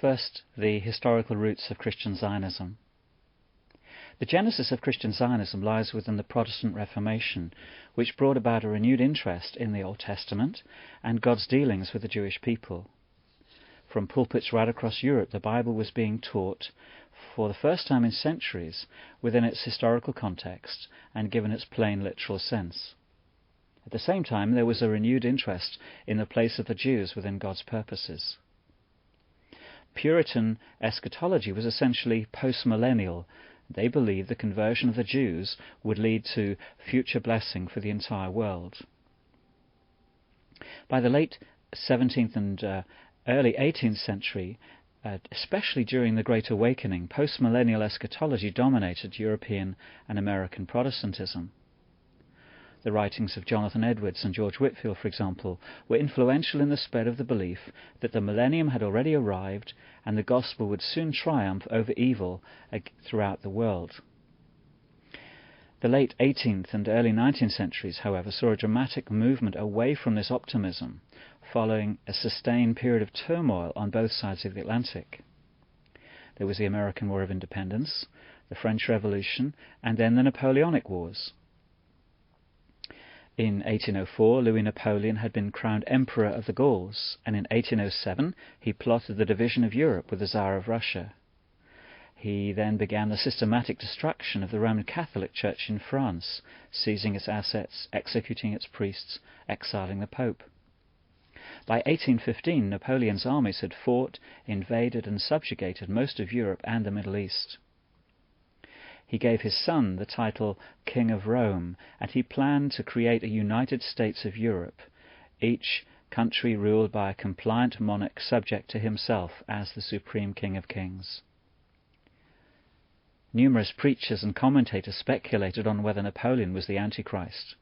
First, the historical roots of Christian Zionism. The genesis of Christian Zionism lies within the Protestant Reformation, which brought about a renewed interest in the Old Testament and God's dealings with the Jewish people. From pulpits right across Europe, the Bible was being taught for the first time in centuries within its historical context and given its plain literal sense. At the same time, there was a renewed interest in the place of the Jews within God's purposes. Puritan eschatology was essentially post-millennial. They believed the conversion of the Jews would lead to future blessing for the entire world. By the late 17th and early 18th century, especially during the Great Awakening, post-millennial eschatology dominated European and American Protestantism. The writings of Jonathan Edwards and George Whitefield, for example, were influential in the spread of the belief that the millennium had already arrived and the gospel would soon triumph over evil throughout the world. The late 18th and early 19th centuries, however, saw a dramatic movement away from this optimism, following a sustained period of turmoil on both sides of the Atlantic. There was the American War of Independence, the French Revolution, and then the Napoleonic Wars. In 1804, Louis Napoleon had been crowned Emperor of the Gauls, and in 1807 he plotted the division of Europe with the Tsar of Russia. He then began the systematic destruction of the Roman Catholic Church in France, seizing its assets, executing its priests, exiling the Pope. By 1815, Napoleon's armies had fought, invaded and subjugated most of Europe and the Middle East. He gave his son the title King of Rome, and he planned to create a United States of Europe, each country ruled by a compliant monarch subject to himself as the supreme King of Kings. Numerous preachers and commentators speculated on whether Napoleon was the Antichrist.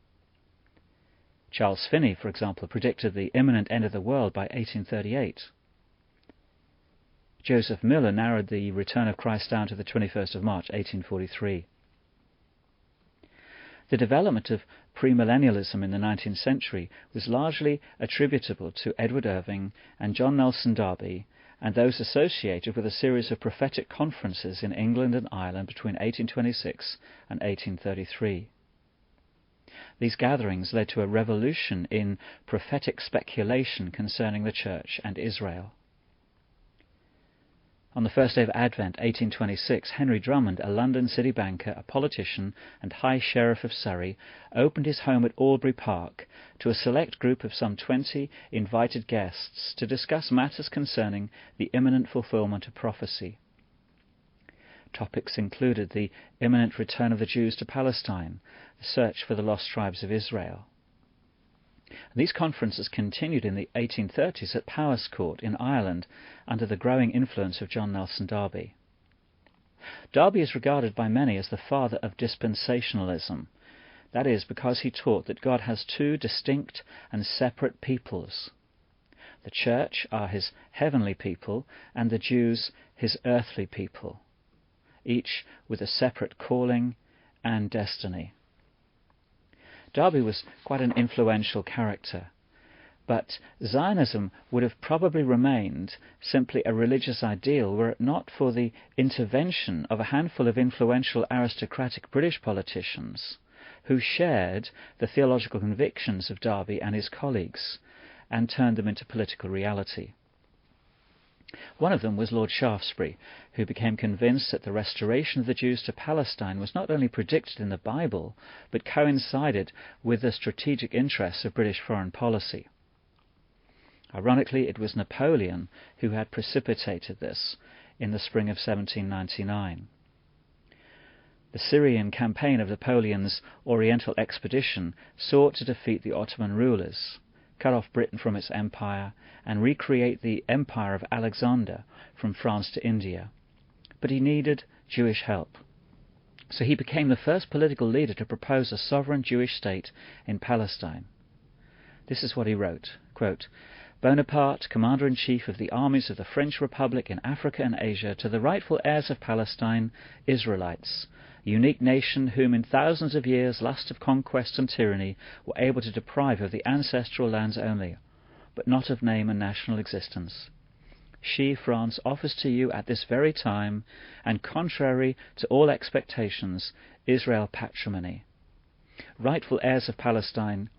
Charles Finney, for example, predicted the imminent end of the world by 1838. Joseph Miller narrowed the return of Christ down to the 21st of March, 1843. The development of premillennialism in the 19th century was largely attributable to Edward Irving and John Nelson Darby and those associated with a series of prophetic conferences in England and Ireland between 1826 and 1833. These gatherings led to a revolution in prophetic speculation concerning the Church and Israel. On the first day of Advent, 1826, Henry Drummond, a London city banker, a politician and High Sheriff of Surrey, opened his home at Albury Park to a select group of some 20 invited guests to discuss matters concerning the imminent fulfillment of prophecy. Topics included the imminent return of the Jews to Palestine, the search for the lost tribes of Israel. These conferences continued in the 1830s at Powerscourt in Ireland under the growing influence of John Nelson Darby. Darby is regarded by many as the father of dispensationalism. That is because he taught that God has two distinct and separate peoples. The Church are his heavenly people and the Jews his earthly people, each with a separate calling and destiny. Darby was quite an influential character, but Zionism would have probably remained simply a religious ideal were it not for the intervention of a handful of influential aristocratic British politicians who shared the theological convictions of Darby and his colleagues and turned them into political reality. One of them was Lord Shaftesbury, who became convinced that the restoration of the Jews to Palestine was not only predicted in the Bible, but coincided with the strategic interests of British foreign policy. Ironically, it was Napoleon who had precipitated this in the spring of 1799. The Syrian campaign of Napoleon's Oriental expedition sought to defeat the Ottoman rulers, cut off Britain from its empire, and recreate the empire of Alexander from France to India. But he needed Jewish help. So he became the first political leader to propose a sovereign Jewish state in Palestine. This is what he wrote, quote, "Bonaparte, Commander-in-Chief of the armies of the French Republic in Africa and Asia, to the rightful heirs of Palestine, Israelites, a unique nation whom in thousands of years lust of conquest and tyranny were able to deprive of the ancestral lands only, but not of name and national existence. she, France, offers to you at this very time, and contrary to all expectations, Israel patrimony. Rightful heirs of Palestine,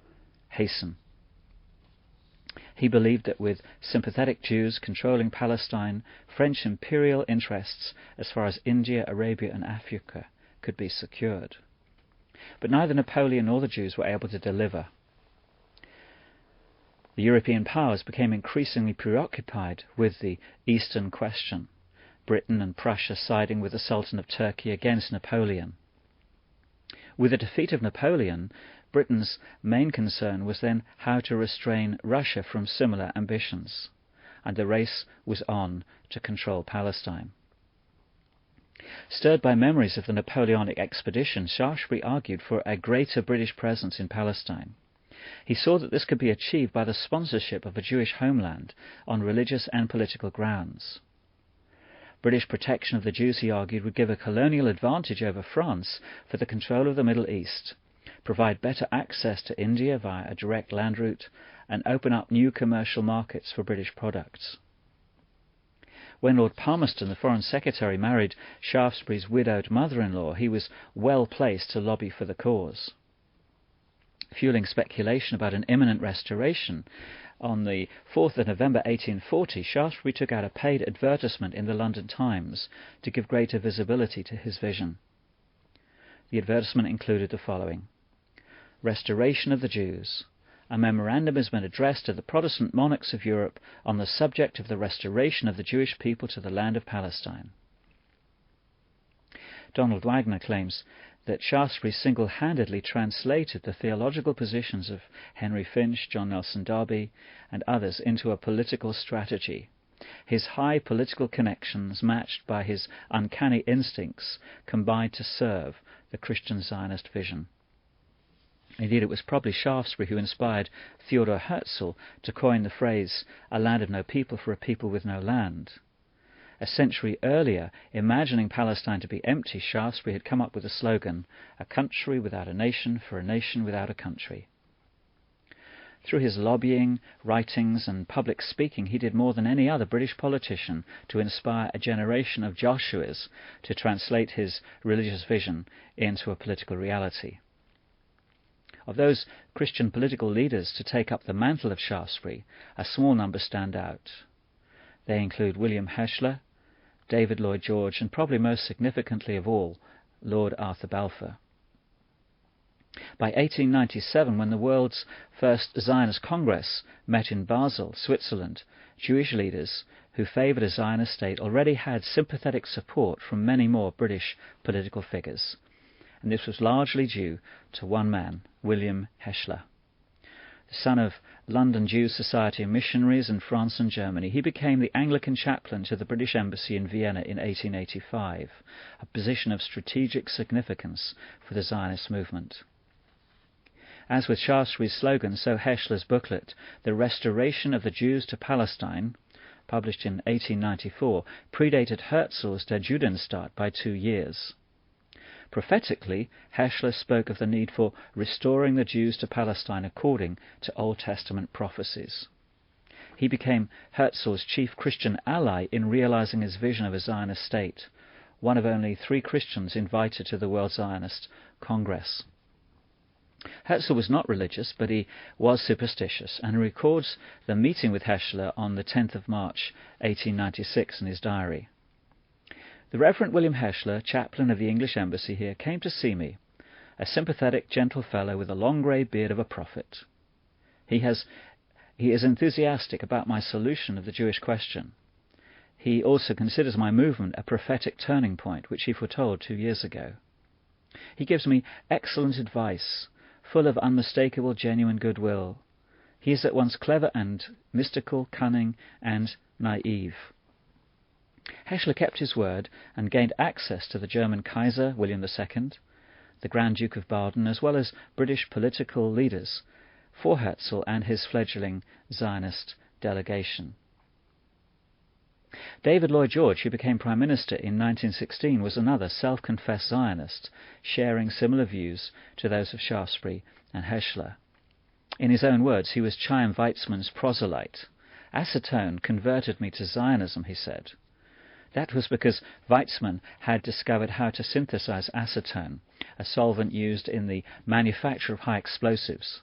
hasten. He believed that with sympathetic Jews controlling Palestine, French imperial interests as far as India, Arabia and Africa could be secured. But neither Napoleon nor the Jews were able to deliver. The European powers became increasingly preoccupied with the Eastern question, Britain and Prussia siding with the Sultan of Turkey against Napoleon. With the defeat of Napoleon, Britain's main concern was then how to restrain Russia from similar ambitions, and the race was on to control Palestine. Stirred by memories of the Napoleonic expedition, Shaftesbury argued for a greater British presence in Palestine. He saw that this could be achieved by the sponsorship of a Jewish homeland on religious and political grounds. British protection of the Jews, he argued, would give a colonial advantage over France for the control of the Middle East, provide better access to India via a direct land route, and open up new commercial markets for British products. When Lord Palmerston, the Foreign Secretary, married Shaftesbury's widowed mother-in-law, he was well placed to lobby for the cause. Fueling speculation about an imminent restoration, on the 4th of November 1840, Shaftesbury took out a paid advertisement in the London Times to give greater visibility to his vision. The advertisement included the following: Restoration of the Jews. A memorandum has been addressed to the Protestant monarchs of Europe on the subject of the restoration of the Jewish people to the land of Palestine. Donald Wagner claims that Shaftesbury single-handedly translated the theological positions of Henry Finch, John Nelson Darby, and others into a political strategy. His high political connections, matched by his uncanny instincts, combined to serve the Christian Zionist vision. Indeed, it was probably Shaftesbury who inspired Theodor Herzl to coin the phrase, "a land of no people for a people with no land." A century earlier, imagining Palestine to be empty, Shaftesbury had come up with the slogan, "A country without a nation for a nation without a country." Through his lobbying, writings and public speaking, he did more than any other British politician to inspire a generation of Joshuas to translate his religious vision into a political reality. Of those Christian political leaders to take up the mantle of Shaftesbury, a small number stand out. They include William Herschler, David Lloyd George, and probably most significantly of all, Lord Arthur Balfour. By 1897, when the world's first Zionist Congress met in Basel, Switzerland, Jewish leaders who favoured a Zionist state already had sympathetic support from many more British political figures, and this was largely due to one man, William Herschler. The son of London Jews Society missionaries in France and Germany, he became the Anglican chaplain to the British Embassy in Vienna in 1885, a position of strategic significance for the Zionist movement. As with Shaftesbury's slogan, so Herschler's booklet, The Restoration of the Jews to Palestine, published in 1894, predated Herzl's Der Judenstaat by 2 years. Prophetically, Herschler spoke of the need for restoring the Jews to Palestine according to Old Testament prophecies. He became Herzl's chief Christian ally in realizing his vision of a Zionist state, one of only 3 Christians invited to the World Zionist Congress. Herzl was not religious, but he was superstitious, and records the meeting with Herschler on the 10th of March 1896 in his diary. The Reverend William Herschler, chaplain of the English embassy here, came to see me, a sympathetic, gentle fellow with a long grey beard of a prophet. He is enthusiastic about my solution of the Jewish question. He also considers my movement a prophetic turning point, which he foretold 2 years ago. He gives me excellent advice, full of unmistakable, genuine goodwill. He is at once clever and mystical, cunning and naive. Herschler kept his word and gained access to the German Kaiser, William II, the Grand Duke of Baden, as well as British political leaders, for Herzl and his fledgling Zionist delegation. David Lloyd George, who became Prime Minister in 1916, was another self-confessed Zionist, sharing similar views to those of Shaftesbury and Herschler. In his own words, he was Chaim Weizmann's proselyte, "Acetone converted me to Zionism," he said. That was because Weizmann had discovered how to synthesize acetone, a solvent used in the manufacture of high explosives.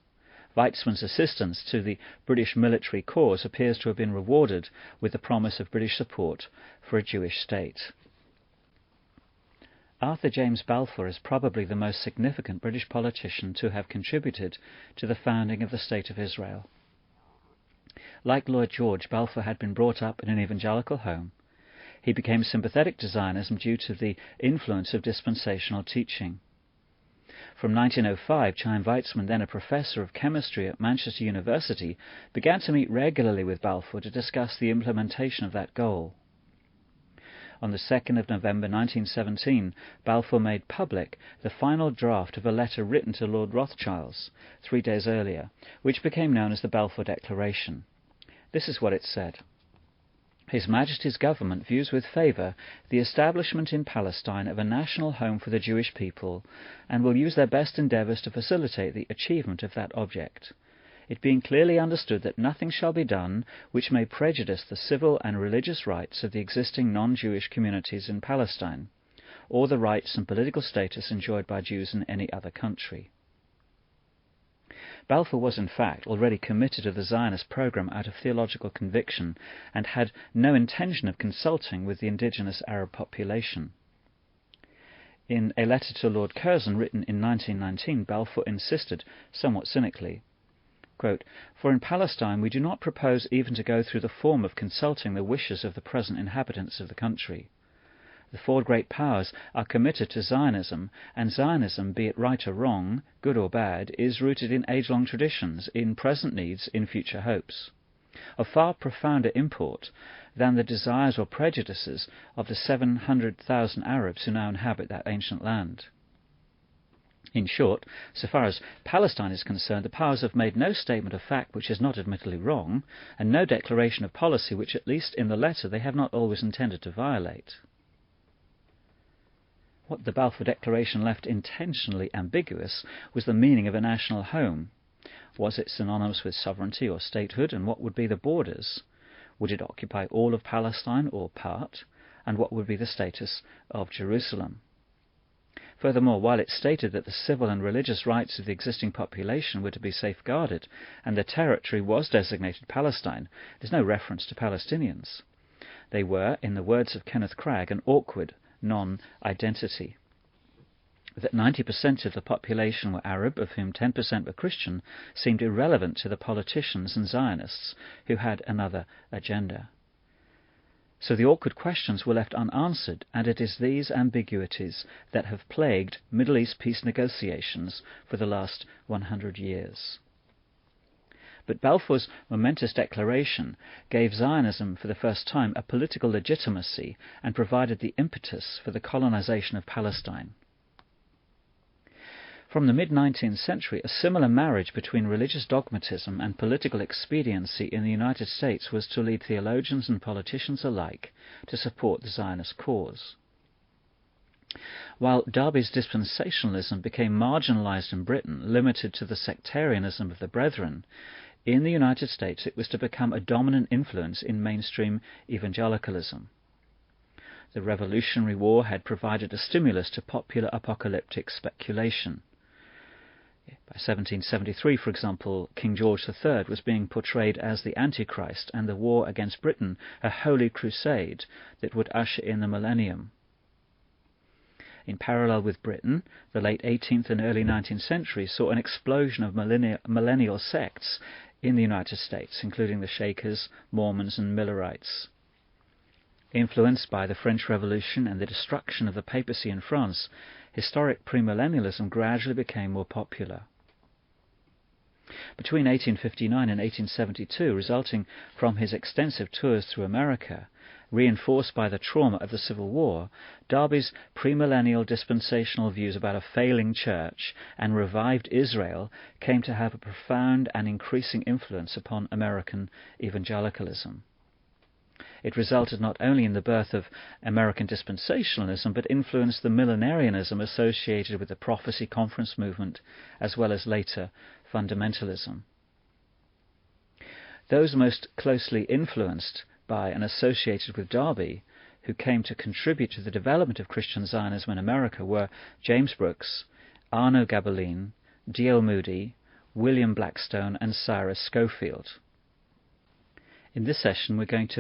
Weizmann's assistance to the British military cause appears to have been rewarded with the promise of British support for a Jewish state. Arthur James Balfour is probably the most significant British politician to have contributed to the founding of the State of Israel. Like Lloyd George, Balfour had been brought up in an evangelical home. He became sympathetic to Zionism due to the influence of dispensational teaching. From 1905, Chaim Weizmann, then a professor of chemistry at Manchester University, began to meet regularly with Balfour to discuss the implementation of that goal. On the 2nd of November 1917, Balfour made public the final draft of a letter written to Lord Rothschilds 3 days earlier, which became known as the Balfour Declaration. This is what it said. His Majesty's government views with favour the establishment in Palestine of a national home for the Jewish people, and will use their best endeavours to facilitate the achievement of that object, it being clearly understood that nothing shall be done which may prejudice the civil and religious rights of the existing non-Jewish communities in Palestine, or the rights and political status enjoyed by Jews in any other country. Balfour was in fact already committed to the Zionist programme out of theological conviction and had no intention of consulting with the indigenous Arab population. In a letter to Lord Curzon written in 1919, Balfour insisted, somewhat cynically, quote, "For in Palestine we do not propose even to go through the form of consulting the wishes of the present inhabitants of the country. The four great powers are committed to Zionism, and Zionism, be it right or wrong, good or bad, is rooted in age-long traditions, in present needs, in future hopes, of far profounder import than the desires or prejudices of the 700,000 Arabs who now inhabit that ancient land. In short, so far as Palestine is concerned, the powers have made no statement of fact which is not admittedly wrong, and no declaration of policy which, at least in the letter, they have not always intended to violate." What the Balfour Declaration left intentionally ambiguous was the meaning of a national home. Was it synonymous with sovereignty or statehood, and what would be the borders? Would it occupy all of Palestine or part? And what would be the status of Jerusalem? Furthermore, while it stated that the civil and religious rights of the existing population were to be safeguarded, and the territory was designated Palestine, there's no reference to Palestinians. They were, in the words of Kenneth Cragg, an awkward non-identity. That 90% of the population were Arab, of whom 10% were Christian, seemed irrelevant to the politicians and Zionists who had another agenda. So the awkward questions were left unanswered, and it is these ambiguities that have plagued Middle East peace negotiations for the last 100 years. But Balfour's momentous declaration gave Zionism for the first time a political legitimacy and provided the impetus for the colonization of Palestine. From the mid-19th century, a similar marriage between religious dogmatism and political expediency in the United States was to lead theologians and politicians alike to support the Zionist cause. While Darby's dispensationalism became marginalized in Britain, limited to the sectarianism of the Brethren, in the United States it was to become a dominant influence in mainstream evangelicalism. The Revolutionary War had provided a stimulus to popular apocalyptic speculation. By 1773, for example, King George III was being portrayed as the Antichrist, and the war against Britain a holy crusade that would usher in the millennium. In parallel with Britain, the late 18th and early 19th centuries saw an explosion of millennial sects in the United States, including the Shakers, Mormons and Millerites. Influenced by the French Revolution and the destruction of the papacy in France, historic premillennialism gradually became more popular. Between 1859 and 1872, resulting from his extensive tours through America, reinforced by the trauma of the Civil War, Darby's premillennial dispensational views about a failing church and revived Israel came to have a profound and increasing influence upon American evangelicalism. It resulted not only in the birth of American dispensationalism, but influenced the millenarianism associated with the Prophecy Conference movement, as well as later fundamentalism. Those most closely influenced by and associated with Darby, who came to contribute to the development of Christian Zionism in America, were James Brooks, Arno Gabalin, D.L. Moody, William Blackstone and Cyrus Schofield. In this session we're going to